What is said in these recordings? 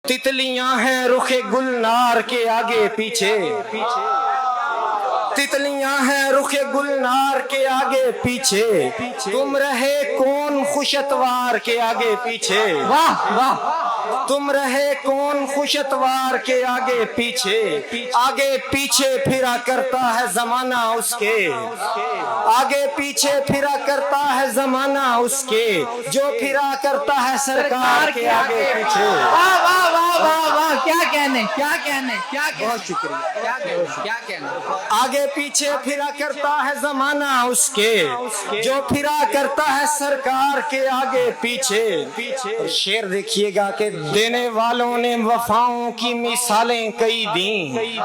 तितलियां हैं रुखे गुलनार के आगे पीछे, तितलियां हैं रुखे गुलनार के आगे पीछे, तुम रहे कौन खुशतवार के आगे पीछे। वाह वाह, तुम रहे कौन खुशतवार के आगे पीछे, आगे पीछे फिरा करता है जमाना उसके, आगे पीछे फिरा करता है जमाना उसके, जो फिरा करता है सरकार के आगे पीछे। वाह वाह वाह वाह वाह, क्या कहने क्या कहने क्या कहने। बहुत शुक्रिया। क्या कहने। आगे पीछे फिरा करता है जमाना उसके, जो फिरा करता है सरकार के आगे पीछे। और शेर देखिएगा कि देने वालों ने वफाओं की मिसालें कई दी,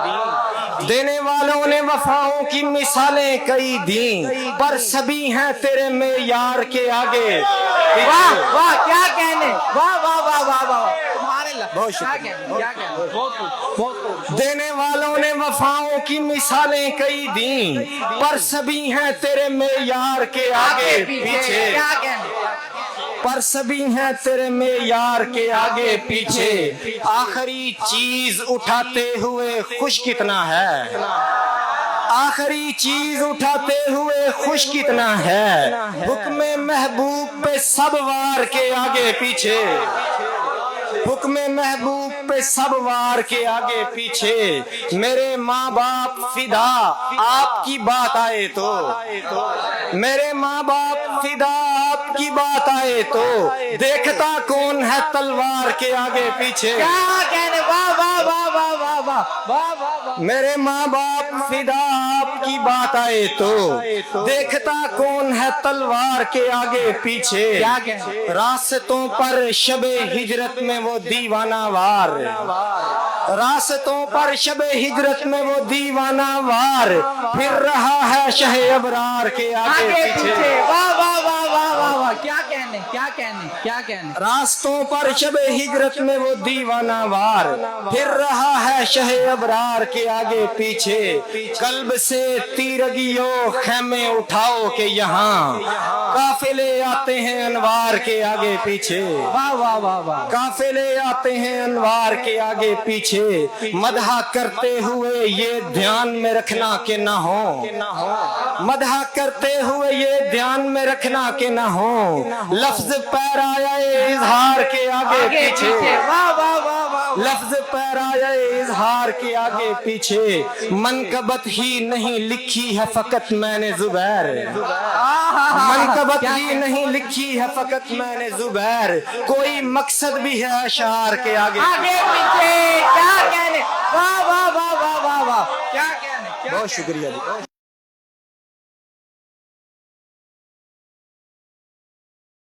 देने वालों ने वफाओं की मिसालें कई दी, पर सभी हैं तेरे मेयार के आगे। वाह वाह, क्या कहने। वाह वाह वाह वाह वाह, तुम्हारे लिए बहुत क्या कहने क्या कहने। बहुत देने वालों ने वफाओं की मिसालें कई दी, पर सभी हैं तेरे मेयार के आगे पीछे। क्या कहने। पर सभी हैं तेरे मेयार के आगे पीछे। आखिरी चीज उठाते हुए खुश कितना है, आखिरी चीज उठाते हुए खुश कितना है, हुक्म महबूब पे सब वार के आगे पीछे, हुक्म महबूब पे सब वार के आगे पीछे। मेरे माँ बाप फिदा आपकी बात आए तो, मेरे माँ बाप फिदा आपकी बात आए तो, देखता कौन है तलवार के आगे पीछे। क्या कहने। वाह वाह वाह वाह वाह वाह वाह वाह। मेरे माँ बाप फिदा आपकी बात आए तो, देखता कौन है तलवार के आगे पीछे। क्या कहने। रास्तों पर शबे हिजरत में वो दीवाना वार, रास्तों पर शबे हिजरत में वो दीवाना वार, फिर रहा है शहे अबरार के आगे पीछे। वाह वाह वाह वाह वाह वाह, क्या कहने क्या कहने क्या कहने। रास्तों पर शबे हिजरत में वो दीवाना वार, फिर रहा है शहे अबरार के आगे पीछे। कल्ब से तीरगियो खैमे उठाओ के यहाँ, काफिले आते हैं अनवार के आगे पीछे। वाह वाह वाह वाह, काफिले आते हैं अनवार के आगे पीछे। मदहा करते हुए ये ध्यान में रखना कि ना हो, मदहा करते हुए ये ध्यान में रखना कि ना हो, लफ्ज पैराया इजहार के आगे पीछे। वाह वाह वाह वाह, लफ्ज पैराया इजहार के आगे पीछे। मनकबत ही नहीं लिखी है फकत मैंने जुबैर, मनकबत ही नहीं लिखी है फकत मैंने जुबैर, कोई मकसद भी है अशार के आगे पीछे। क्या कहने। वाह वाह वाह वाह वाह वाह, क्या कहने। बहुत शुक्रिया जी।